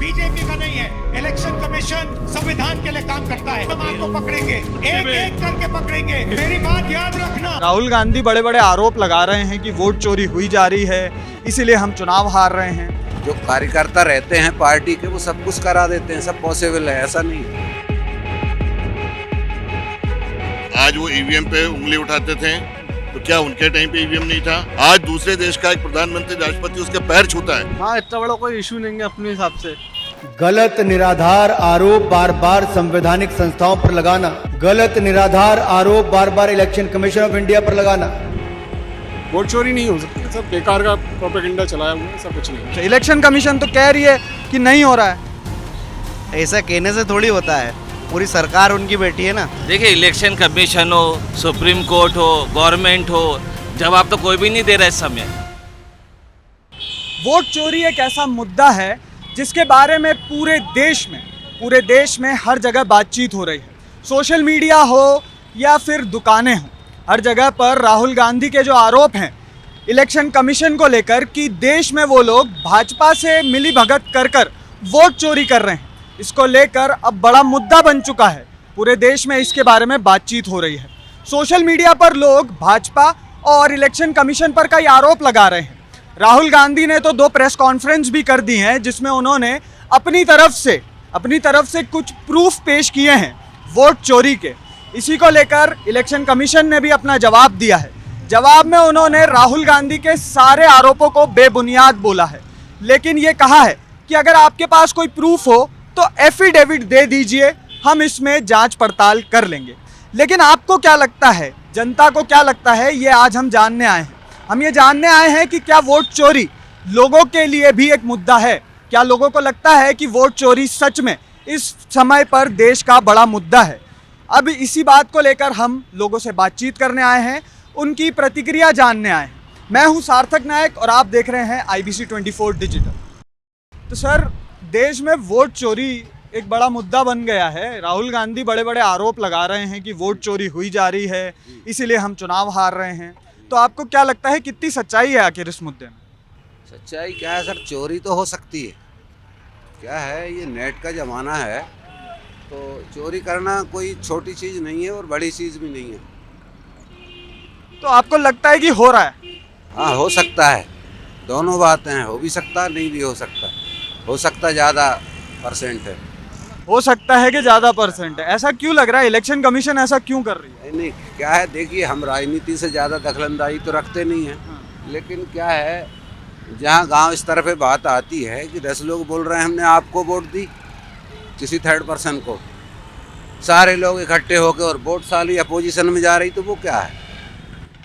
BJP का नहीं है। इलेक्शन कमीशन संविधान के लिए काम करता है। हम आपको पकड़ेंगे, एक एक करके पकड़ेंगे। मेरी बात याद रखना। राहुल गांधी बड़े बड़े आरोप लगा रहे हैं कि वोट चोरी हुई जा रही है, इसीलिए हम चुनाव हार रहे हैं। जो कार्यकर्ता रहते हैं पार्टी के वो सब कुछ करा देते हैं, सब पॉसिबल है, ऐसा नहीं है। आज वो ईवीएम पे उंगली उठाते थे तो क्या उनके टाइम पे ईवीएम नहीं था? आज दूसरे देश का एक प्रधानमंत्री राष्ट्रपति उसके पैर छूता है। हाँ, इतना बड़ा कोई इशू नहीं है अपने हिसाब से। गलत निराधार आरोप बार बार संवैधानिक संस्थाओं पर लगाना, गलत निराधार आरोप बार बार इलेक्शन कमीशन ऑफ इंडिया पर लगाना। वोट चोरी नहीं हो सकती, सब बेकार का प्रोपेगेंडा चलाया हुआ है, सब कुछ नहीं। तो इलेक्शन कमीशन तो कह रही है कि नहीं हो रहा है। ऐसा कहने से थोड़ी होता है, पूरी सरकार उनकी बैठी है ना। देखिए, इलेक्शन कमीशन हो, सुप्रीम कोर्ट हो, गवर्नमेंट हो, जवाब तो कोई भी नहीं दे रहा इस समय। वोट चोरी एक ऐसा मुद्दा है जिसके बारे में पूरे देश में हर जगह बातचीत हो रही है। सोशल मीडिया हो या फिर दुकानें हो, हर जगह पर राहुल गांधी के जो आरोप हैं इलेक्शन कमीशन को लेकर कि देश में वो लोग भाजपा से मिली भगत कर वोट चोरी कर रहे हैं, इसको लेकर अब बड़ा मुद्दा बन चुका है। पूरे देश में इसके बारे में बातचीत हो रही है। सोशल मीडिया पर लोग भाजपा और इलेक्शन कमीशन पर कई आरोप लगा रहे हैं। राहुल गांधी ने तो 2 प्रेस कॉन्फ्रेंस भी कर दी हैं जिसमें उन्होंने अपनी तरफ से कुछ प्रूफ पेश किए हैं वोट चोरी के। इसी को लेकर इलेक्शन कमीशन ने भी अपना जवाब दिया है। जवाब में उन्होंने राहुल गांधी के सारे आरोपों को बेबुनियाद बोला है, लेकिन ये कहा है कि अगर आपके पास कोई प्रूफ हो तो एफिडेविट दे दीजिए, हम इसमें जांच पड़ताल कर लेंगे। लेकिन आपको क्या लगता है, जनता को क्या लगता है, ये आज हम जानने आए हैं। हम ये जानने आए हैं कि क्या वोट चोरी लोगों के लिए भी एक मुद्दा है। क्या लोगों को लगता है कि वोट चोरी सच में इस समय पर देश का बड़ा मुद्दा है। अब इसी बात को लेकर हम लोगों से बातचीत करने आए हैं, उनकी प्रतिक्रिया जानने आए हैं। मैं हूं सार्थक नायक और आप देख रहे हैं IBC 24 डिजिटल। तो सर, देश में वोट चोरी एक बड़ा मुद्दा बन गया है। राहुल गांधी बड़े बड़े आरोप लगा रहे हैं कि वोट चोरी हुई जा रही है, इसीलिए हम चुनाव हार रहे हैं। तो आपको क्या लगता है कितनी सच्चाई है आखिर इस मुद्दे में? सच्चाई क्या है सर, चोरी तो हो सकती है। क्या है, ये नेट का ज़माना है, तो चोरी करना कोई छोटी चीज़ नहीं है और बड़ी चीज़ भी नहीं है। तो आपको लगता है कि हो रहा है? हाँ, हो सकता है, दोनों बातें हैं, हो भी सकता नहीं भी हो सकता। हो सकता ज़्यादा परसेंट है, हो सकता है कि ज़्यादा परसेंट है। ऐसा क्यों लग रहा है? इलेक्शन कमीशन ऐसा क्यों कर रही है? नहीं, क्या है, देखिए, हम राजनीति से ज़्यादा दखलंदाजी तो रखते नहीं हैं, लेकिन क्या है, जहाँ गांव इस तरह पे बात आती है कि 10 लोग बोल रहे हैं हमने आपको वोट दी, किसी थर्ड पर्सन को, सारे लोग इकट्ठे होकर और वोट साली अपोजिशन में जा रही, तो वो क्या है?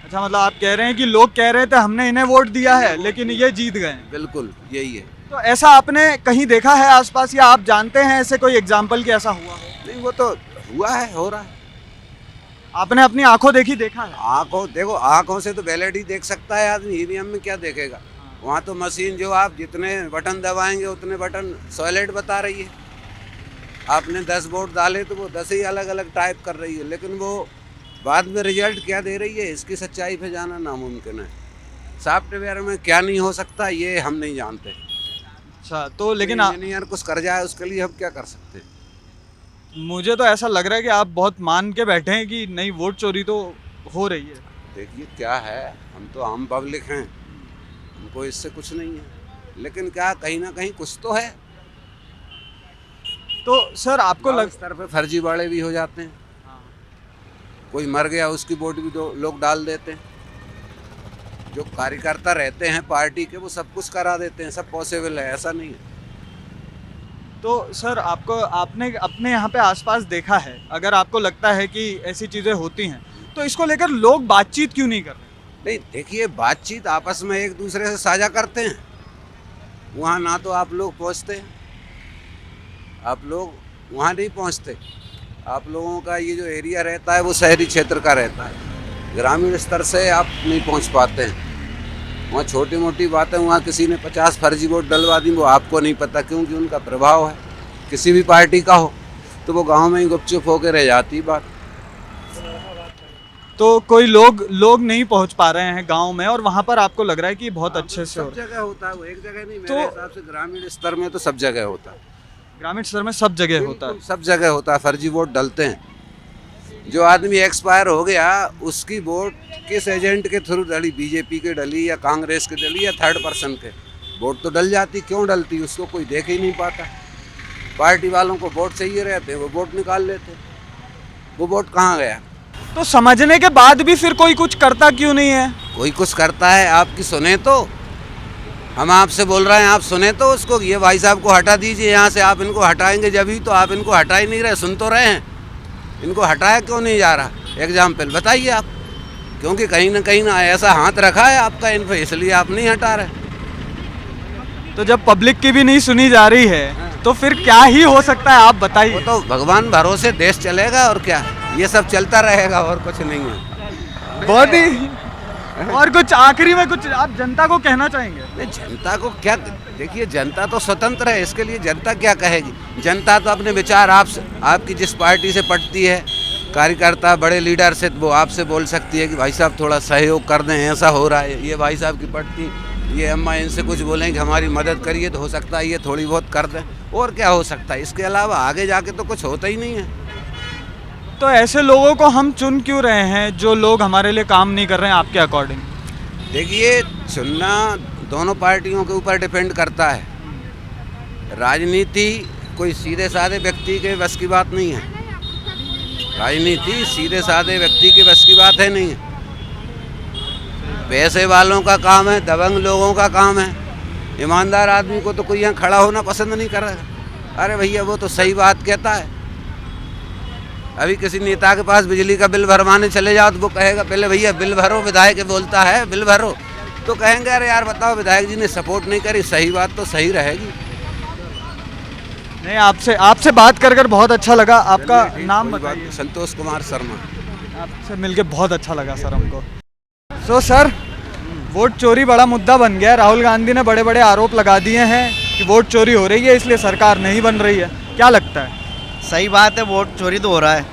अच्छा, मतलब आप कह रहे हैं कि लोग कह रहे थे हमने इन्हें वोट दिया है लेकिन ये जीत गए। बिल्कुल यही है। तो ऐसा आपने कहीं देखा है आसपास, या आप जानते हैं ऐसे कोई एग्जाम्पल कि ऐसा हुआ हो? नहीं, वो तो हुआ है, हो रहा है। आपने अपनी आंखों देखा है? आँखों देखो, आँखों से तो बैलेट ही देख सकता है आदमी, ईवीएम में क्या देखेगा? वहाँ तो मशीन, जो आप जितने बटन दबाएंगे उतने बटन सॉलिड बता रही है। आपने 10 वोट डाले तो वो 10 ही अलग अलग टाइप कर रही है, लेकिन वो बाद में रिजल्ट क्या दे रही है, इसकी सच्चाई पे जाना नामुमकिन है। सॉफ्टवेयर में क्या नहीं हो सकता ये हम नहीं जानते। अच्छा, तो लेकिन इंजीनियर कुछ कर जाए उसके लिए हम क्या कर सकते हैं? मुझे तो ऐसा लग रहा है कि आप बहुत मान के बैठे हैं कि नहीं, वोट चोरी तो हो रही है। देखिए क्या है, हम तो आम पब्लिक हैं, हमको इससे कुछ नहीं है, लेकिन क्या कहीं ना कहीं कुछ तो है। तो सर, आपको इस तरह पे फर्जीवाड़े भी हो जाते हैं। कोई मर गया, उसकी वोट भी लोग डाल देते हैं। जो कार्यकर्ता रहते हैं पार्टी के वो सब कुछ करा देते हैं, सब पॉसिबल है, ऐसा नहीं है। तो सर, आपने अपने यहाँ पे आसपास देखा है, अगर आपको लगता है कि ऐसी चीज़ें होती हैं तो इसको लेकर लोग बातचीत क्यों नहीं कर रहे? नहीं, देखिए, बातचीत आपस में एक दूसरे से साझा करते हैं। वहाँ ना तो आप लोग पहुँचते, आप लोग वहाँ नहीं पहुँचते। आप लोगों का ये जो एरिया रहता है वो शहरी क्षेत्र का रहता है, ग्रामीण स्तर से आप नहीं पहुँच पाते हैं। वहाँ छोटी मोटी बातें, वहाँ किसी ने 50 फर्जी वोट डलवा दी, वो आपको नहीं पता, क्योंकि उनका प्रभाव है, किसी भी पार्टी का हो, तो वो गांव में ही गुपचुप होकर रह जाती बात। तो कोई लोग नहीं पहुंच पा रहे हैं गांव में, और वहां पर आपको लग रहा है कि बहुत अच्छे से सब जगह होता है, वो एक जगह नहीं, मेरे तो हिसाब से ग्रामीण स्तर में तो सब जगह होता है। ग्रामीण स्तर में सब जगह होता है। सब जगह होता है, फर्जी वोट डलते हैं। जो आदमी एक्सपायर हो गया उसकी वोट किस एजेंट के थ्रू डली, बीजेपी के डली या कांग्रेस के डली या थर्ड पर्सन के, वोट तो डल जाती। क्यों डलती उसको कोई देख ही नहीं पाता। पार्टी वालों को वोट चाहिए रहते, वो वोट निकाल लेते, वो वोट कहाँ गया। तो समझने के बाद भी फिर कोई कुछ करता क्यों नहीं है? कोई कुछ करता है, आपकी सुने तो। हम आपसे बोल रहे हैं, आप सुने तो उसको। ये भाई साहब को हटा दीजिए यहाँ से, आप इनको हटाएंगे जब ही, तो आप इनको हटा ही नहीं रहे। सुन तो रहे हैं, इनको हटाया क्यों नहीं जा रहा? एग्जाम्पल बताइए आप। क्योंकि कहीं ना ऐसा हाथ रखा है आपका इन पर, इसलिए आप नहीं हटा रहे। तो जब पब्लिक की भी नहीं सुनी जा रही है तो फिर क्या ही हो सकता है, आप बताइए। वो तो भगवान भरोसे देश चलेगा, और क्या, ये सब चलता रहेगा और कुछ नहीं है। बहुत ही। और कुछ आखिरी में कुछ आप जनता को कहना चाहेंगे? नहीं, जनता को क्या, देखिए जनता तो स्वतंत्र है, इसके लिए जनता क्या कहेगी। जनता तो अपने विचार आपकी जिस पार्टी से पटती है, कार्यकर्ता बड़े लीडर से, वो आपसे बोल सकती है कि भाई साहब थोड़ा सहयोग कर दें, ऐसा हो रहा है। ये भाई साहब की पटती, ये अम्मा इनसे कुछ बोलेंगे हमारी मदद करिए, तो हो सकता है ये थोड़ी बहुत कर दें, और क्या हो सकता है। इसके अलावा आगे जाके तो कुछ होता ही नहीं है। तो ऐसे लोगों को हम चुन क्यों रहे हैं जो लोग हमारे लिए काम नहीं कर रहे हैं आपके अकॉर्डिंग? देखिए, चुनना दोनों पार्टियों के ऊपर डिपेंड करता है। राजनीति कोई सीधे साधे व्यक्ति के बस की बात नहीं है। राजनीति सीधे साधे व्यक्ति के बस की बात है नहीं है। पैसे वालों का काम है, दबंग लोगों का काम है। ईमानदार आदमी को तो कोई यहाँ खड़ा होना पसंद नहीं कर रहा। अरे भैया, वो तो सही बात कहता है। अभी किसी नेता के पास बिजली का बिल भरवाने चले जाओ तो वो कहेगा पहले भैया बिल भरो, विधायक बोलता है बिल भरो, तो कहेंगे अरे यार बताओ, विधायक जी ने सपोर्ट नहीं करी। सही बात तो सही रहेगी। नहीं, आपसे बात कर बहुत अच्छा लगा। आपका नाम बताइए? संतोष कुमार शर्मा। आपसे मिलके बहुत अच्छा लगा सर हमको। सो सर, वोट चोरी बड़ा मुद्दा बन गया। राहुल गांधी ने बड़े बड़े आरोप लगा दिए हैं कि वोट चोरी हो रही है, इसलिए सरकार नहीं बन रही है। क्या लगता है? सही बात है, वोट चोरी तो हो रहा है।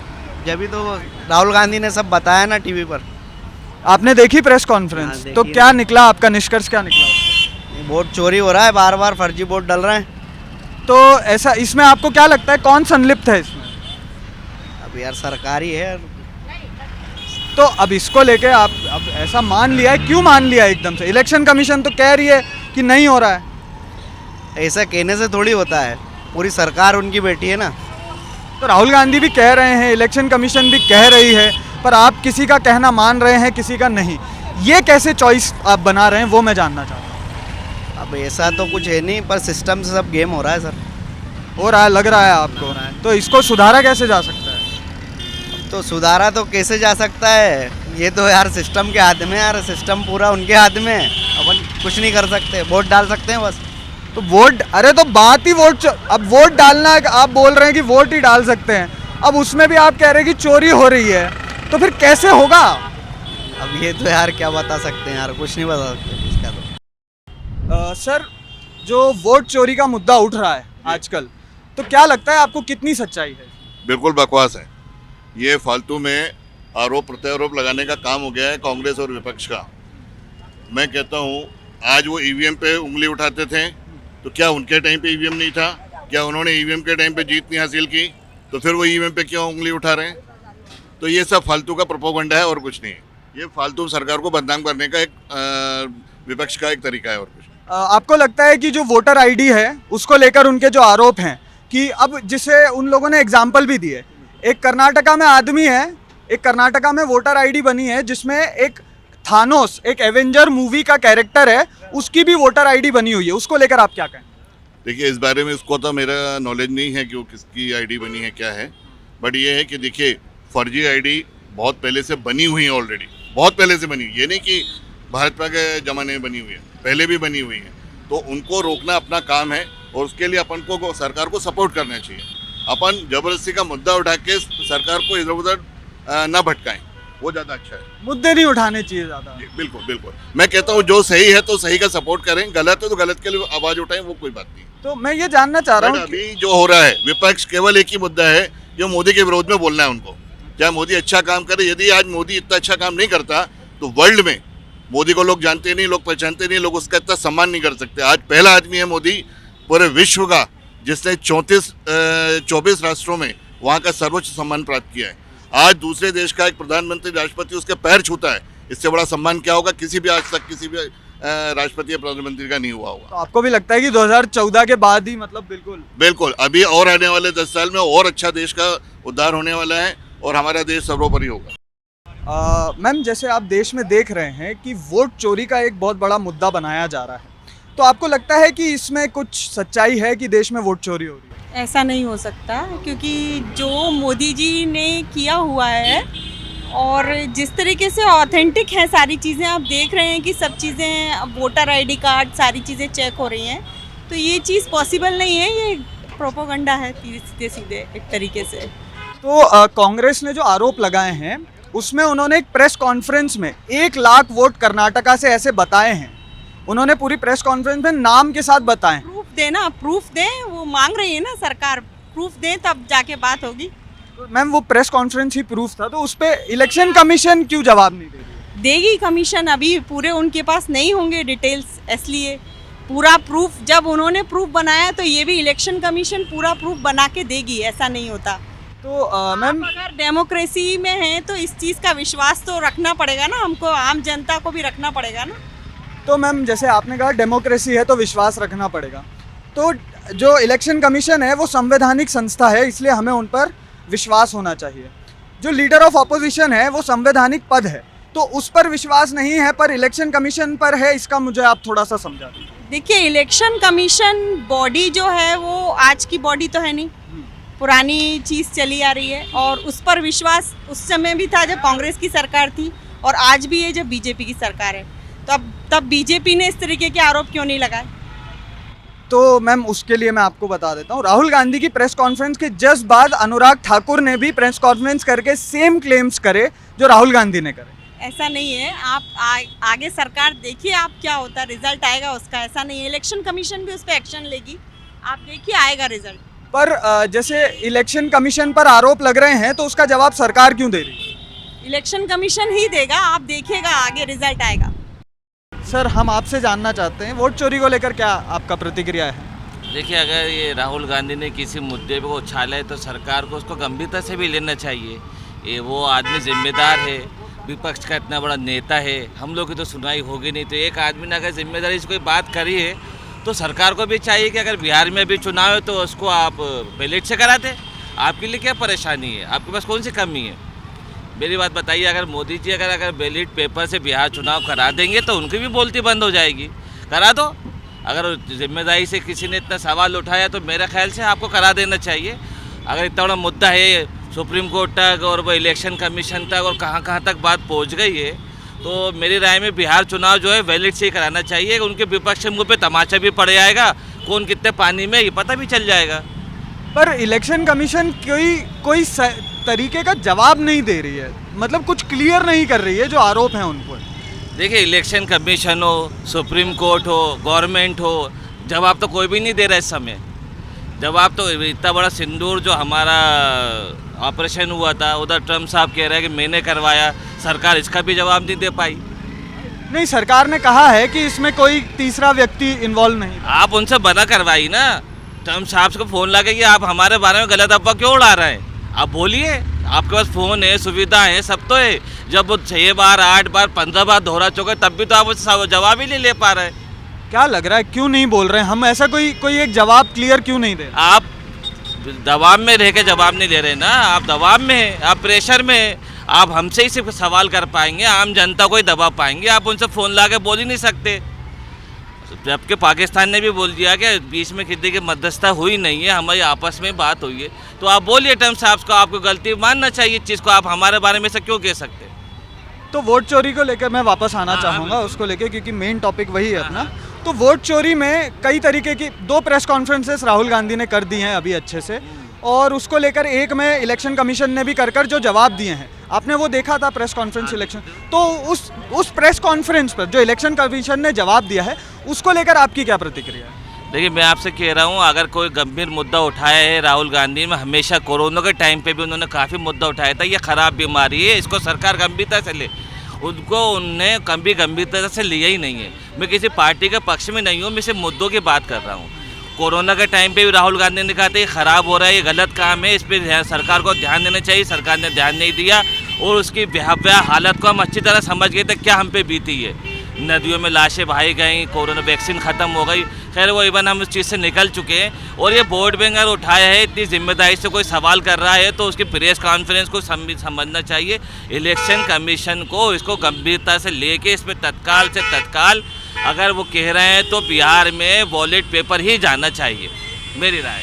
जब भी तो राहुल गांधी ने सब बताया ना टीवी पर। आपने देखी प्रेस कॉन्फ्रेंस? हाँ, तो देखी क्या निकला, आपका निष्कर्ष क्या निकला? वोट चोरी हो रहा है, बार बार फर्जी वोट डल रहे हैं। तो ऐसा, इसमें आपको क्या लगता है कौन संलिप्त है इसमें? अब यार सरकार ही है। तो अब इसको लेके आप अब ऐसा मान लिया है, क्यों मान लिया है एकदम से? इलेक्शन कमीशन तो कह रही है कि नहीं हो रहा है। ऐसा कहने से थोड़ी होता है, पूरी सरकार उनकी बैठी है ना। तो राहुल गांधी भी कह रहे हैं, इलेक्शन कमीशन भी कह रही है, पर आप किसी का कहना मान रहे हैं, किसी का नहीं। ये कैसे चॉइस आप बना रहे हैं, वो मैं जानना चाहता हूँ। अब ऐसा तो कुछ है नहीं, पर सिस्टम से सब गेम हो रहा है सर। हो रहा है, लग रहा है आपको? तो इसको सुधारा कैसे जा सकता है? तो सुधारा तो कैसे जा सकता है, ये तो यार सिस्टम के हाथ में है यार। सिस्टम पूरा उनके हाथ में है, अपन कुछ नहीं कर सकते, वोट डाल सकते हैं बस। तो वोट, अरे तो बात ही वोट, अब वोट डालना है, आप बोल रहे हैं कि वोट ही डाल सकते हैं, अब उसमें भी आप कह रहे हैं कि चोरी हो रही है, तो फिर कैसे होगा? अब ये तो यार क्या बता सकते हैं यार, कुछ नहीं बता सकते इसका तो। सर, जो वोट चोरी का मुद्दा उठ रहा है आजकल, तो क्या लगता है आपको कितनी सच्चाई है? बिल्कुल बकवास है। ये फालतू में आरोप प्रत्यारोप लगाने का काम हो गया है कांग्रेस और विपक्ष का। मैं कहता हूँ, आज वो ईवीएम पे उंगली उठाते थे, तो क्या उनके टाइम पे ईवीएम नहीं था? क्या उन्होंने ईवीएम के टाइम पे जीत नहीं हासिल की? तो फिर वो ईवीएम पे क्यों उंगली उठा रहे हैं? तो ये सब फालतू का प्रोपोगंडा है और कुछ नहीं है। ये फालतू सरकार को बदनाम करने का एक विपक्ष का एक तरीका है और कुछ। आपको लगता है कि जो वोटर आईडी है उसको लेकर उनके जो आरोप हैं, कि अब जिसे उन लोगों ने एग्जाम्पल भी दिए, एक कर्नाटका में आदमी है, एक कर्नाटका में वोटर आईडी बनी है जिसमें एक थानोस, एक एवेंजर मूवी का कैरेक्टर है, उसकी भी वोटर आईडी बनी हुई है। उसको लेकर आप क्या कहें? देखिए, इस बारे में उसको तो मेरा नॉलेज नहीं है कि वो किसकी आईडी बनी है, क्या है। बट ये है कि देखिए, फर्जी आईडी बहुत पहले से बनी हुई है, ऑलरेडी बहुत पहले से बनी हुई। ये नहीं कि भाजपा के ज़माने में बनी हुई है, पहले भी बनी हुई है। तो उनको रोकना अपना काम है, और उसके लिए अपन को सरकार को सपोर्ट करना चाहिए। अपन जबरदस्ती का मुद्दा उठा के सरकार को इधर उधर ना भटकाएं, वो ज़्यादा अच्छा है। मुद्दे नहीं उठाने चाहिए ज़्यादा। बिल्कुल बिल्कुल, मैं कहता हूँ जो सही है तो सही का सपोर्ट करें, गलत है तो गलत के लिए आवाज़ उठाएं, वो कोई बात नहीं। तो मैं ये जानना चाह रहा हूँ, अभी जो हो रहा है, विपक्ष केवल एक ही मुद्दा है, जो मोदी के विरोध में बोलना है उनको। चाहे मोदी अच्छा काम करे, यदि आज मोदी इतना अच्छा काम नहीं करता तो वर्ल्ड में मोदी को लोग जानते नहीं, लोग पहचानते नहीं, लोग उसका इतना सम्मान नहीं कर सकते। आज पहला आदमी है मोदी पूरे विश्व का जिसने 24 राष्ट्रों में वहाँ का सर्वोच्च सम्मान प्राप्त किया है। आज दूसरे देश का एक प्रधानमंत्री राष्ट्रपति उसके पैर छूता है, इससे बड़ा सम्मान क्या होगा? किसी भी आज तक किसी भी राष्ट्रपति या प्रधानमंत्री का नहीं हुआ होगा। तो आपको भी लगता है कि 2014 के बाद ही मतलब बिल्कुल अभी और आने वाले 10 साल में और अच्छा देश का उद्धार होने वाला है और हमारा देश सर्वोपरि होगा। मैम, जैसे आप देश में देख रहे हैं कि वोट चोरी का एक बहुत बड़ा मुद्दा बनाया जा रहा है, तो आपको लगता है कि इसमें कुछ सच्चाई है कि देश में वोट चोरी हो रही है? ऐसा नहीं हो सकता, क्योंकि जो मोदी जी ने किया हुआ है और जिस तरीके से ऑथेंटिक है सारी चीज़ें, आप देख रहे हैं कि सब चीज़ें, वोटर आईडी कार्ड, सारी चीज़ें चेक हो रही हैं, तो ये चीज़ पॉसिबल नहीं है, ये प्रोपोगंडा है सीधे सीधे एक तरीके से। तो कांग्रेस ने जो आरोप लगाए हैं उसमें उन्होंने एक प्रेस कॉन्फ्रेंस में 1 लाख वोट कर्नाटका से ऐसे बताए हैं। उन्होंने पूरी प्रेस कॉन्फ्रेंस में नाम के साथ बताएं। प्रूफ देना, प्रूफ दें, वो मांग रही है ना सरकार, प्रूफ दें तब जाके बात होगी। तो मैम, वो प्रेस कॉन्फ्रेंस ही प्रूफ था, तो उस पर इलेक्शन कमीशन क्यों जवाब नहीं दे रही? देगी कमीशन, अभी पूरे उनके पास नहीं होंगे डिटेल्स, इसलिए पूरा प्रूफ जब उन्होंने प्रूफ बनाया तो ये भी इलेक्शन कमीशन पूरा प्रूफ बना के देगी, ऐसा नहीं होता। तो मैम, अगर डेमोक्रेसी में है तो इस चीज़ का विश्वास तो रखना पड़ेगा ना हमको, आम जनता को भी रखना पड़ेगा ना। तो मैम, जैसे आपने कहा डेमोक्रेसी है तो विश्वास रखना पड़ेगा, तो जो इलेक्शन कमीशन है वो संवैधानिक संस्था है, इसलिए हमें उन पर विश्वास होना चाहिए। जो लीडर ऑफ ऑपोजिशन है वो संवैधानिक पद है, तो उस पर विश्वास नहीं है पर इलेक्शन कमीशन पर है, इसका मुझे आप थोड़ा सा समझा दीजिए। देखिए, इलेक्शन कमीशन बॉडी जो है वो आज की बॉडी तो है नहीं, पुरानी चीज़ चली आ रही है, और उस पर विश्वास उस समय भी था जब कांग्रेस की सरकार थी और आज भी है जब बीजेपी की सरकार है, तो अब तब बीजेपी ने इस तरीके के आरोप क्यों नहीं लगाए? तो मैम, उसके लिए मैं आपको बता देता हूँ, राहुल गांधी की प्रेस कॉन्फ्रेंस के जस्ट बाद अनुराग ठाकुर ने भी प्रेस कॉन्फ्रेंस करके सेम क्लेम्स करे जो राहुल गांधी ने करे। ऐसा नहीं है, आप आगे सरकार देखिए आप क्या होता है, रिजल्ट आएगा उसका, ऐसा नहीं है। इलेक्शन कमीशन भी उस पर एक्शन लेगी, आप देखिए आएगा रिजल्ट। पर जैसे इलेक्शन कमीशन पर आरोप लग रहे हैं तो उसका जवाब सरकार क्यों दे रही है? इलेक्शन कमीशन ही देगा, आप देखिएगा आगे रिजल्ट आएगा। सर, हम आपसे जानना चाहते हैं वोट चोरी को लेकर क्या आपका प्रतिक्रिया है? देखिए, अगर ये राहुल गांधी ने किसी मुद्दे को उछाला है तो सरकार को उसको गंभीरता से भी लेना चाहिए। ये वो आदमी जिम्मेदार है, विपक्ष का इतना बड़ा नेता है, हम लोग की तो सुनाई होगी नहीं, तो एक आदमी ने अगर जिम्मेदारी से कोई बात करी है तो सरकार को भी चाहिए कि अगर बिहार में भी चुनाव है तो उसको आप बैलेट से कराते। आपके लिए क्या परेशानी है? आपके पास कौन सी कमी है? मेरी बात बताइए, अगर मोदी जी अगर बैलेट पेपर से बिहार चुनाव करा देंगे तो उनकी भी बोलती बंद हो जाएगी। करा दो, अगर जिम्मेदारी से किसी ने इतना सवाल उठाया तो मेरा ख्याल से आपको करा देना चाहिए। अगर इतना बड़ा मुद्दा है सुप्रीम कोर्ट तक और वो इलेक्शन कमीशन तक और कहाँ कहाँ तक बात पहुँच गई है, तो मेरी राय में बिहार चुनाव जो है वैलिड से ही कराना चाहिए। उनके विपक्ष के मुँह पे तमाचा भी पड़ जाएगा, कौन कितने पानी में ये पता भी चल जाएगा। पर इलेक्शन कमीशन कोई तरीके का जवाब नहीं दे रही है, मतलब कुछ क्लियर नहीं कर रही है जो आरोप हैं उन पर। देखिए, इलेक्शन कमीशन हो, सुप्रीम कोर्ट हो, गवर्नमेंट हो, जवाब तो कोई भी नहीं दे रहा इस समय। जवाब तो इतना बड़ा सिंदूर जो हमारा ऑपरेशन हुआ था, उधर ट्रम्प साहब कह रहे हैं कि मैंने करवाया, सरकार इसका भी जवाब नहीं दे पाई। नहीं, सरकार ने कहा है कि इसमें कोई तीसरा व्यक्ति इन्वॉल्व नहीं। आप उनसे बना करवाई ना, ट्रम्प साहब को फ़ोन लगे कि आप हमारे बारे में गलत अफवाह क्यों उड़ा रहे हैं, आप बोलिए, आपके पास फ़ोन है, सुविधा है, सब तो है। जब वो 6 बार 8 बार 15 बार दोहरा चुके तब भी तो आप उससे जवाब ही नहीं ले पा रहे। क्या लग रहा है क्यों नहीं बोल रहे हैं हम? ऐसा कोई एक जवाब क्लियर क्यों नहीं दे रहे? आप दबाव में रह के जवाब नहीं दे रहे ना, आप दबाव में हैं, आप प्रेशर में हैं, आप हमसे ही सिर्फ सवाल कर पाएंगे, आम जनता को ही दबा पाएंगे, आप उनसे फ़ोन ला के बोल ही नहीं सकते। जबकि पाकिस्तान ने भी बोल दिया कि बीच में किसी की मध्यस्थता हुई नहीं है, हमारी आपस में बात हुई है, तो आप बोलिए ट्रम्प साहब को, आपको गलती मानना चाहिए चीज़ को, आप हमारे बारे में से क्यों कह सकते? तो वोट चोरी को लेकर मैं वापस आना चाहूँगा उसको लेकर, क्योंकि मेन टॉपिक वही है अपना। तो वोट चोरी में कई तरीके की 2 प्रेस कॉन्फ्रेंसेस राहुल गांधी ने कर दी हैं अभी अच्छे से, और उसको लेकर एक में इलेक्शन कमीशन ने भी कर जो जवाब दिए हैं, आपने वो देखा था प्रेस कॉन्फ्रेंस इलेक्शन। तो उस प्रेस कॉन्फ्रेंस पर जो इलेक्शन कमीशन ने जवाब दिया है उसको लेकर आपकी क्या प्रतिक्रिया है? देखिए, मैं आपसे कह रहा हूँ, अगर कोई गंभीर मुद्दा उठाया है राहुल गांधी में, हमेशा कोरोना के टाइम पे भी उन्होंने काफ़ी मुद्दा उठाया था, ये ख़राब बीमारी है, इसको सरकार गंभीरता से ले, उनको उनने कभी गंभीरता से लिया ही नहीं है। मैं किसी पार्टी के पक्ष में नहीं हूँ, मैं सिर्फ मुद्दों की बात कर रहा हूँ। कोरोना के टाइम पे भी राहुल गांधी ने कहा था ये ख़राब हो रहा है, ये गलत काम है, इस पर सरकार को ध्यान देना चाहिए। सरकार ने ध्यान नहीं दिया और उसकी भयावह हालत को हम अच्छी तरह समझ गए थे क्या हम पे बीती है। नदियों में लाशें बहाई गई, कोरोना वैक्सीन ख़त्म हो गई। खैर वो इवन हम उस चीज़ से निकल चुके हैं। और ये वोट बैंक अगर उठाया है, इतनी जिम्मेदारी से कोई सवाल कर रहा है तो उसकी प्रेस कॉन्फ्रेंस को समझना चाहिए। इलेक्शन कमीशन को इसको गंभीरता से लेके इसमें तत्काल से तत्काल अगर वो कह रहे हैं तो बिहार में बैलेट पेपर ही जाना चाहिए, मेरी राय।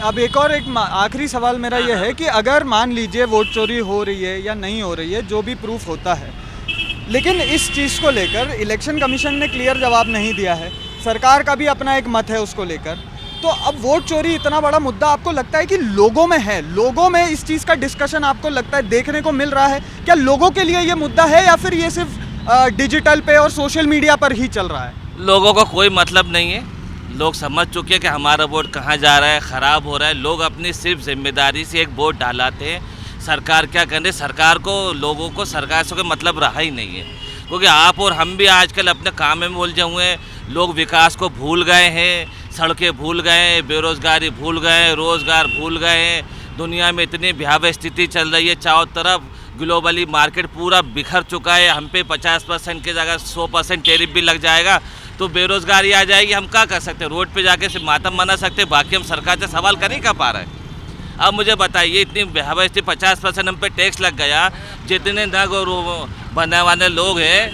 अब एक आखिरी सवाल मेरा ये है कि अगर मान लीजिए वोट चोरी हो रही है या नहीं हो रही है, जो भी प्रूफ होता है, लेकिन इस चीज़ को लेकर इलेक्शन कमीशन ने क्लियर जवाब नहीं दिया है, सरकार का भी अपना एक मत है उसको लेकर, तो अब वोट चोरी इतना बड़ा मुद्दा आपको लगता है कि लोगों में है, लोगों में इस चीज़ का डिस्कशन आपको लगता है देखने को मिल रहा है? क्या लोगों के लिए ये मुद्दा है या फिर ये सिर्फ डिजिटल पे और सोशल मीडिया पर ही चल रहा है? लोगों को कोई मतलब नहीं है, लोग समझ चुके हैं कि हमारा वोट कहाँ जा रहा है, ख़राब हो रहा है। लोग अपनी सिर्फ जिम्मेदारी से एक वोट डालाते हैं। सरकार क्या कर रही है, सरकार को लोगों को सरकार से कोई मतलब रहा ही नहीं है, क्योंकि आप और हम भी आजकल अपने काम में उलझे हुए हैं। लोग विकास को भूल गए हैं, सड़कें भूल गए हैं, बेरोज़गारी भूल गए हैं, रोज़गार भूल गए हैं। दुनिया में इतनी भयावह स्थिति चल रही है, चारों तरफ ग्लोबली मार्केट पूरा बिखर चुका है। हम पे 50% के जगह 100% टैरिफ भी लग जाएगा तो बेरोज़गारी आ जाएगी। हम क्या कर सकते हैं? रोड पे जाके सिर्फ मातम मना सकते हैं, बाकी हम सरकार से सवाल कर ही क्या पा रहे हैं? अब मुझे बताइए, इतनी भयावह स्थिति, 50% हम पे टैक्स लग गया। जितने नग और बनाने वाले लोग हैं,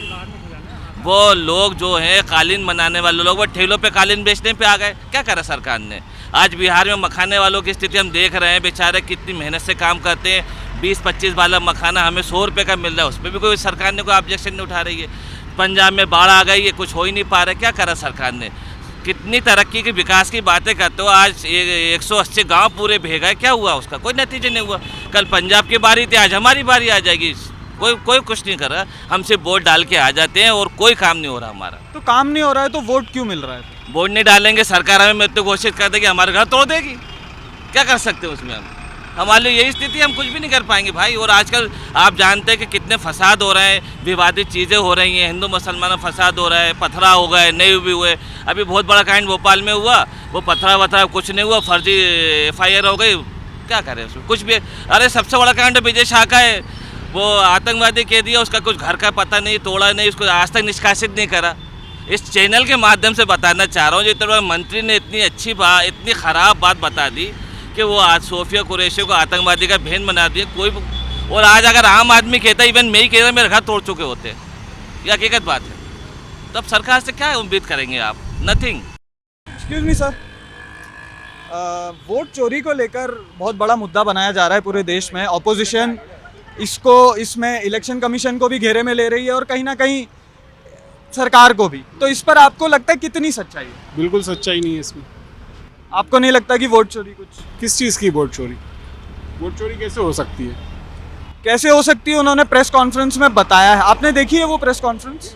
वो लोग जो हैं कालीन बनाने वाले लोग, वो ठेलों पे कालीन बेचने पे आ गए। क्या करा सरकार ने? आज बिहार में मखाने वालों की स्थिति हम देख रहे हैं, बेचारे कितनी मेहनत से काम करते हैं। 20-25 वाला मखाना हमें 100 रुपये का मिल रहा है, उस पर भी कोई सरकार ने कोई ऑब्जेक्शन नहीं उठा रही है। पंजाब में बाढ़ आ गई है, कुछ हो ही नहीं पा रहा है। क्या करा सरकार ने? कितनी तरक्की की विकास की बातें करते हो, आज 180 गांव पूरे भे गए, क्या हुआ? उसका कोई नतीजा नहीं हुआ। कल पंजाब की बारी थी, आज हमारी बारी आ जाएगी। कोई कुछ नहीं कर रहा, हम सिर्फ वोट डाल के आ जाते हैं और कोई काम नहीं हो रहा हमारा। तो काम नहीं हो रहा है तो वोट क्यों मिल रहा है? वोट नहीं डालेंगे, सरकार हमें मृत्यु घोषित कर देगी, हमारे घर तोड़ देगी। क्या कर सकते हैं उसमें हम? हमारे लिए यही स्थिति, हम कुछ भी नहीं कर पाएंगे भाई। और आजकल आप जानते हैं कि कितने फसाद हो रहे हैं, विवादित चीज़ें हो रही हैं, हिंदू मुसलमान में फसाद हो रहा है, पथरा हो गए, नहीं भी हुए। अभी बहुत बड़ा कांड भोपाल में हुआ, वो पथरा वथरा कुछ नहीं हुआ, फर्जी FIR हो गई। क्या करें उसमें? कुछ भी। अरे सबसे बड़ा कांड विजय शाह का है, वो आतंकवादी कह दिया, उसका कुछ घर का पता नहीं, तोड़ा नहीं, उसको आज तक निष्कासित नहीं करा। इस चैनल के माध्यम से बताना चाह रहा हूँ, जितना मंत्री ने इतनी अच्छी बात, इतनी ख़राब बात बता दी कि वो आज सोफिया कुरैशी को आतंकवादी का भेन बना दिया। कोई और आज अगर आम आदमी कहता, इवन मैं ही कहता, मेरे घर तोड़ चुके होते, ये हकीकत बात है। तब सरकार से क्या उम्मीद करेंगे आप? Nothing. Excuse me sir, vote चोरी को लेकर बहुत बड़ा मुद्दा बनाया जा रहा है पूरे देश में। ऑपोजिशन इसमें इलेक्शन कमीशन को भी घेरे में ले रही है और कहीं ना कहीं सरकार को भी। तो इस पर आपको लगता है कितनी सच्चाई है? बिल्कुल सच्चाई नहीं है इसमें। आपको नहीं लगता कि वोट चोरी कुछ? किस चीज़ की वोट चोरी? वोट चोरी कैसे हो सकती है? कैसे हो सकती है? उन्होंने प्रेस कॉन्फ्रेंस में बताया है, आपने देखी है वो प्रेस कॉन्फ्रेंस?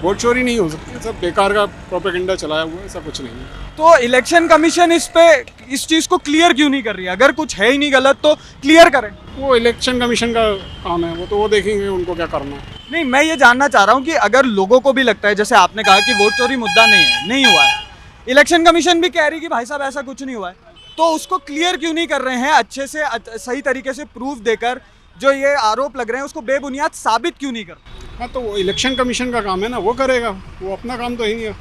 वोट चोरी नहीं हो सकती, सब बेकार का प्रोपेगेंडा चलाया हुआ है, ऐसा कुछ नहीं है। तो इलेक्शन कमीशन इस चीज़ को क्लियर क्यों नहीं कर रही है? अगर कुछ है ही नहीं गलत तो क्लियर करें। वो इलेक्शन कमीशन का काम है, वो देखेंगे उनको क्या करना है। नहीं, मैं ये जानना चाह रहा हूँ कि अगर लोगों को भी लगता है, जैसे आपने कहा कि वोट चोरी मुद्दा नहीं हुआ है, इलेक्शन कमीशन भी कह रही कि भाई साहब ऐसा कुछ नहीं हुआ है, तो उसको क्लियर क्यों नहीं कर रहे हैं? अच्छे से सही तरीके से प्रूफ देकर जो ये आरोप लग रहे हैं उसको बेबुनियाद साबित क्यों नहीं करते? हाँ, तो वो इलेक्शन कमीशन का काम है ना, वो करेगा। वो अपना काम तो ही नहीं है,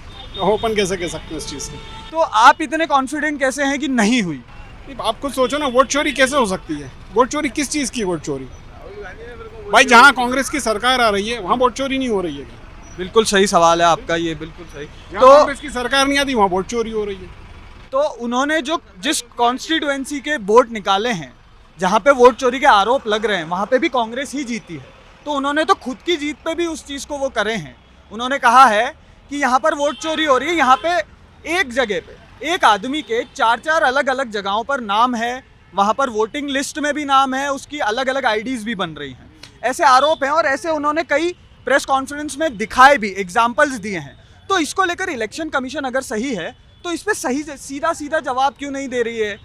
ओपन कैसे कह सकते हैं इस चीज़ की? तो आप इतने कॉन्फिडेंट कैसे हैं कि नहीं हुई? आप खुद सोचो ना, वोट चोरी कैसे हो सकती है? वोट चोरी किस चीज़ की वोट चोरी? भाई जहाँ कांग्रेस की सरकार आ रही है वहाँ वोट चोरी नहीं हो रही है। बिल्कुल सही सवाल है आपका, ये बिल्कुल सही। तो कांग्रेस की सरकार नहीं आती वहाँ वोट चोरी हो रही है। तो उन्होंने जिस कॉन्स्टिट्यूएंसी के वोट निकाले हैं, जहाँ पे वोट चोरी के आरोप लग रहे हैं, वहाँ पे भी कांग्रेस ही जीती है। तो उन्होंने तो खुद की जीत पे भी उस चीज़ को वो करे हैं। उन्होंने कहा है कि यहाँ पर वोट चोरी हो रही है, यहाँ पे एक जगह पे एक आदमी के 4-4 अलग अलग जगहों पर नाम है, वहाँ पर वोटिंग लिस्ट में भी नाम है, उसकी अलग अलग IDs भी बन रही हैं। ऐसे आरोप हैं और ऐसे उन्होंने कई प्रेस कॉन्फ्रेंस में दिखाए भी, एग्जाम्पल्स दिए हैं। तो इसको लेकर इलेक्शन कमीशन अगर सही है तो इस पर सही सीधा जवाब क्यों नहीं दे रही है?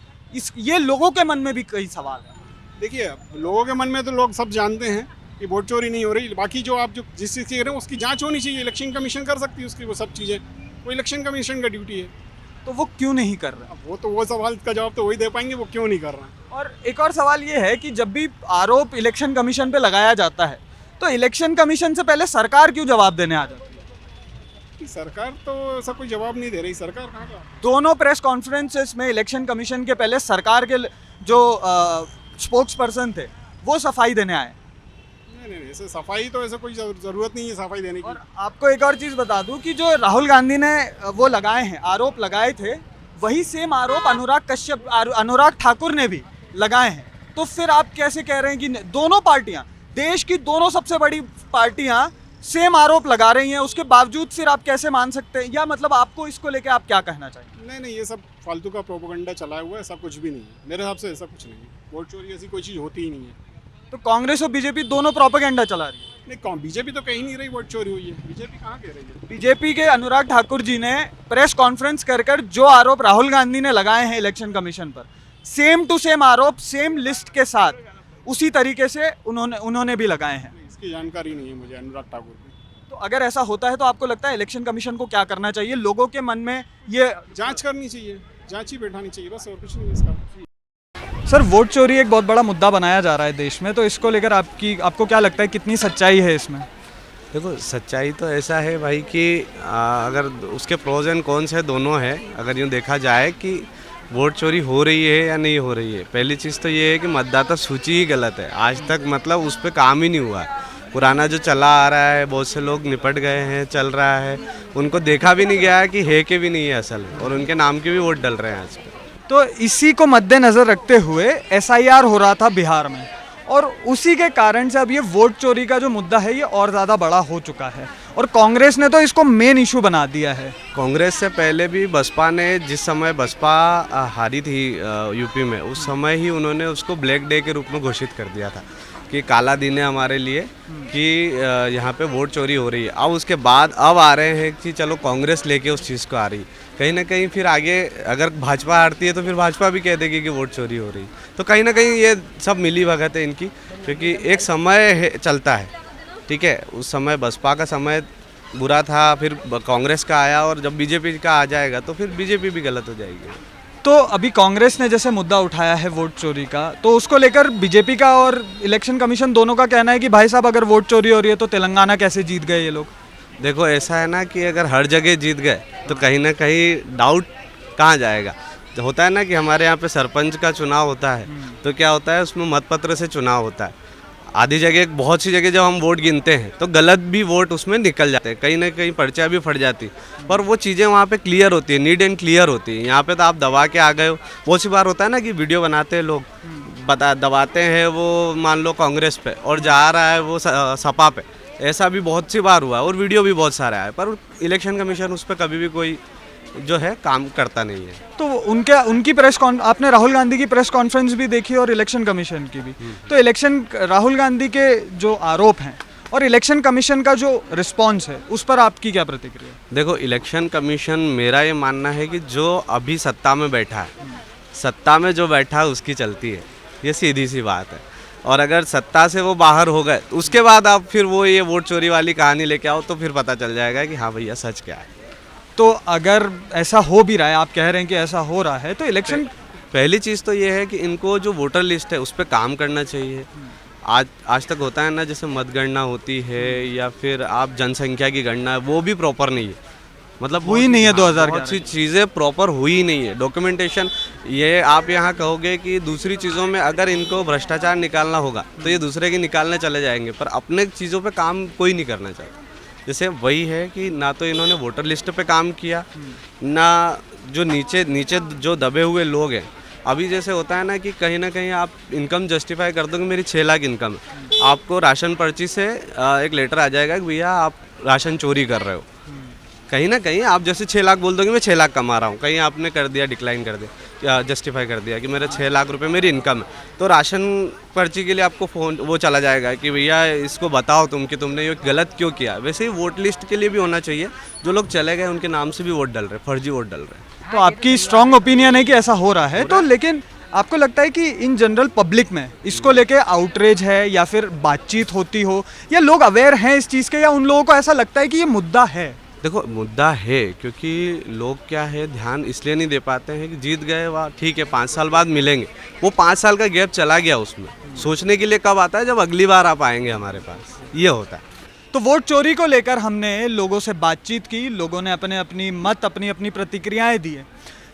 ये लोगों के मन में भी कई सवाल है। देखिए, लोगों के मन में तो लोग सब जानते हैं कि वोट चोरी नहीं हो रही। बाकी जो आप जिस चीज़ की कह रहे हैं उसकी जांच होनी चाहिए, इलेक्शन कमीशन कर सकती है उसकी वो सब चीज़ें। वो इलेक्शन कमीशन का ड्यूटी है। तो वो क्यों नहीं कर रहे? अब वो सवाल का जवाब तो वही दे पाएंगे, वो क्यों नहीं कर रहे हैं। और एक और सवाल ये है कि जब भी आरोप इलेक्शन कमीशन पे लगाया जाता है तो इलेक्शन कमीशन से पहले सरकार क्यों जवाब देने आ जाती है? कि सरकार तो ऐसा कोई जवाब नहीं दे रही। सरकार कहाँ का? दोनों प्रेस कॉन्फ्रेंसेस में इलेक्शन कमीशन के पहले सरकार के जो स्पोक्स पर्सन थे वो सफाई देने आए। नहीं, ऐसे सफाई तो ऐसा कोई ज़रूरत नहीं है सफाई देने की। और आपको एक और चीज़ बता दूं कि जो राहुल गांधी ने वो लगाए हैं, आरोप लगाए थे, वही सेम आरोप अनुराग ठाकुर ने भी लगाए हैं। तो फिर आप कैसे कह रहे हैं कि दोनों पार्टियां, देश की दोनों सबसे बड़ी पार्टियां सेम आरोप लगा रही हैं, उसके बावजूद फिर आप कैसे मान सकते हैं? या मतलब आपको इसको लेके आप क्या कहना चाहिए? नहीं, ये सब फालतू का प्रोपेगेंडा चलाया हुआ है, ऐसा कुछ भी नहीं है। मेरे हिसाब से ऐसा कुछ नहीं है। वोट चोरी ऐसी कोई चीज़ होती ही नहीं है। तो कांग्रेस और बीजेपी दोनों प्रोपेगेंडा चला रही है। नहीं, बीजेपी तो कहीं नहीं रही वोट चोरी हुई है। बीजेपी कहाँ कह रही है? बीजेपी के अनुराग ठाकुर जी ने प्रेस कॉन्फ्रेंस कर जो आरोप राहुल गांधी ने लगाए हैं इलेक्शन कमीशन पर, सेम टू सेम आरोप सेम लिस्ट के साथ उसी तरीके से उन्होंने भी लगाए हैं। इसकी जानकारी नहीं है मुझे अनुराग ठाकुर की। तो अगर ऐसा होता है तो आपको लगता है इलेक्शन कमीशन को क्या करना चाहिए? लोगों के मन में ये जांच करनी चाहिए, जांच ही बैठानी चाहिए, बस और कुछ नहीं है इसका। सर, वोट चोरी एक बहुत बड़ा मुद्दा बनाया जा रहा है देश में, तो इसको लेकर आपको क्या लगता है, कितनी सच्चाई है इसमें? देखो, सच्चाई तो ऐसा है भाई कि अगर उसके प्रोज एंड कॉन्स है, दोनों है। अगर यूँ देखा जाए कि वोट चोरी हो रही है या नहीं हो रही है, पहली चीज़ तो ये है कि मतदाता सूची ही गलत है। आज तक मतलब उस पर काम ही नहीं हुआ है। पुराना जो चला आ रहा है, बहुत से लोग निपट गए हैं, चल रहा है, उनको देखा भी नहीं गया है कि है कि भी नहीं है असल, और उनके नाम के भी वोट डल रहे हैं आज पे। तो इसी को मद्देनज़र रखते हुए SIR हो रहा था बिहार में, और उसी के कारण से अब ये वोट चोरी का जो मुद्दा है ये और ज़्यादा बड़ा हो चुका है, और कांग्रेस ने तो इसको मेन इशू बना दिया है। कांग्रेस से पहले भी बसपा ने, जिस समय बसपा हारी थी यूपी में, उस समय ही उन्होंने उसको ब्लैक डे के रूप में घोषित कर दिया था कि काला दिन है हमारे लिए कि यहाँ पे वोट चोरी हो रही है। अब उसके बाद अब आ रहे हैं कि चलो कांग्रेस लेके उस चीज़ को आ रही, कहीं ना कहीं फिर आगे अगर भाजपा हारती है तो फिर भाजपा भी कह देगी कि वोट चोरी हो रही। तो कहीं ना कहीं ये सब मिली भगत है इनकी, क्योंकि एक समय चलता है, ठीक है। उस समय बसपा का समय बुरा था, फिर कांग्रेस का आया, और जब बीजेपी का आ जाएगा तो फिर बीजेपी भी गलत हो जाएगी। तो अभी कांग्रेस ने जैसे मुद्दा उठाया है वोट चोरी का, तो उसको लेकर बीजेपी का और इलेक्शन कमीशन दोनों का कहना है कि भाई साहब, अगर वोट चोरी हो रही है तो तेलंगाना कैसे जीत गए ये लोग? देखो, ऐसा है ना कि अगर हर जगह जीत गए तो कहीं ना कहीं डाउट कहाँ जाएगा। तो होता है ना कि हमारे यहाँ पे सरपंच का चुनाव होता है, तो क्या होता है, उसमें मतपत्र से चुनाव होता है। आधी जगह, बहुत सी जगह जब हम वोट गिनते हैं तो गलत भी वोट उसमें निकल जाते हैं, कहीं ना कहीं पर्चा भी फट जाती, पर वो चीज़ें वहाँ पे क्लियर होती है, नीट एंड क्लियर होती है। यहाँ पे तो आप दबा के आ गए हो। बहुत सी बार होता है ना कि वीडियो बनाते हैं लोग, दबाते हैं वो, मान लो कांग्रेस पे, और जा रहा है वो सपा पे। ऐसा भी बहुत सी बार हुआ है, और वीडियो भी बहुत सारा है, पर इलेक्शन कमीशन उस पर कभी भी कोई जो है काम करता नहीं है। तो उनकी आपने राहुल गांधी की प्रेस कॉन्फ्रेंस भी देखी और इलेक्शन कमीशन की भी, तो राहुल गांधी के जो आरोप हैं और इलेक्शन कमीशन का जो रिस्पांस है, उस पर आपकी क्या प्रतिक्रिया? देखो, इलेक्शन कमीशन, मेरा ये मानना है कि जो अभी सत्ता में बैठा है, सत्ता में जो बैठा है उसकी चलती है, ये सीधी सी बात है। और अगर सत्ता से वो बाहर हो गए, उसके बाद आप फिर वो ये वोट चोरी वाली कहानी लेके आओ, तो फिर पता चल जाएगा कि हाँ भैया सच क्या है। तो अगर ऐसा हो भी रहा है, आप कह रहे हैं कि ऐसा हो रहा है, तो इलेक्शन, पहली चीज़ तो ये है कि इनको जो वोटर लिस्ट है उस पर काम करना चाहिए। आज तक होता है ना, जैसे मतगणना होती है या फिर आप जनसंख्या की गणना, वो भी प्रॉपर नहीं है, मतलब हुई नहीं है। 2011 बहुत सी चीज़ें प्रॉपर हुई नहीं है। डॉक्यूमेंटेशन, ये आप यहाँ कहोगे कि दूसरी चीज़ों में अगर इनको भ्रष्टाचार निकालना होगा तो ये दूसरे की निकालने चले जाएंगे, पर अपने चीज़ों पे काम कोई नहीं करना चाहता। जैसे वही है कि ना तो इन्होंने वोटर लिस्ट पे काम किया, ना जो नीचे जो दबे हुए लोग हैं। अभी जैसे होता है ना कि कहीं ना कहीं आप इनकम जस्टिफाई कर दो कि मेरी 6 लाख इनकम है, आपको राशन पर्ची से एक लेटर आ जाएगा कि भैया आप राशन चोरी कर रहे हो। कहीं ना कहीं आप जैसे 6 लाख बोल दोगे मैं 6 लाख कमा रहा हूँ, कहीं आपने कर दिया, डिक्लाइन कर दिया, जस्टिफाई कर दिया कि मेरा 6 लाख रुपए मेरी इनकम है, तो राशन पर्ची के लिए आपको फ़ोन वो चला जाएगा कि भैया इसको बताओ तुम कि तुमने ये गलत क्यों किया। वैसे ही वोट लिस्ट के लिए भी होना चाहिए, जो लोग चले गए उनके नाम से भी वोट डल रहे, फर्जी वोट डल रहे। तो आपकी स्ट्रॉन्ग ओपिनियन है कि ऐसा हो रहा है, तो लेकिन आपको लगता है कि इन जनरल पब्लिक में इसको लेके आउटरीच है, या फिर बातचीत होती हो, या लोग अवेयर हैं इस चीज़ के, या उन लोगों को ऐसा लगता है कि ये मुद्दा है? देखो मुद्दा है, क्योंकि लोग क्या है ध्यान इसलिए नहीं दे पाते हैं कि जीत गए वाह ठीक है 5 साल बाद मिलेंगे, वो 5 साल का गैप चला गया। उसमें सोचने के लिए कब आता है, जब अगली बार आप आएंगे हमारे पास, ये होता है। तो वोट चोरी को लेकर हमने लोगों से बातचीत की, लोगों ने अपने अपनी मत अपनी अपनी प्रतिक्रियाएं दी है।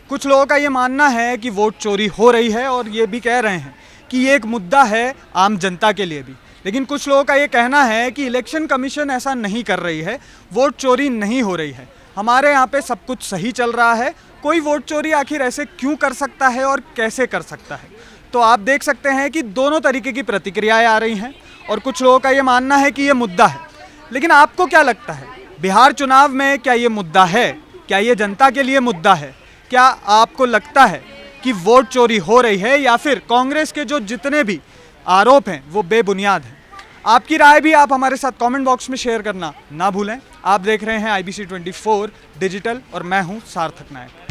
कुछ लोगों का ये मानना है कि वोट चोरी हो रही है और ये भी कह रहे हैं कि ये एक मुद्दा है आम जनता के लिए भी, लेकिन कुछ लोगों का ये कहना है कि इलेक्शन कमीशन ऐसा नहीं कर रही है, वोट चोरी नहीं हो रही है, हमारे यहाँ पे सब कुछ सही चल रहा है, कोई वोट चोरी आखिर ऐसे क्यों कर सकता है और कैसे कर सकता है। तो आप देख सकते हैं कि दोनों तरीके की प्रतिक्रियाएं आ रही हैं और कुछ लोगों का ये मानना है कि ये मुद्दा है। लेकिन आपको क्या लगता है, बिहार चुनाव में क्या ये मुद्दा है? क्या ये जनता के लिए मुद्दा है? क्या आपको लगता है कि वोट चोरी हो रही है या फिर कांग्रेस के जो जितने भी आरोप हैं वो बेबुनियाद हैं? आपकी राय भी आप हमारे साथ कमेंट बॉक्स में शेयर करना ना भूलें। आप देख रहे हैं IBC 24 डिजिटल और मैं हूं सार्थक नायक।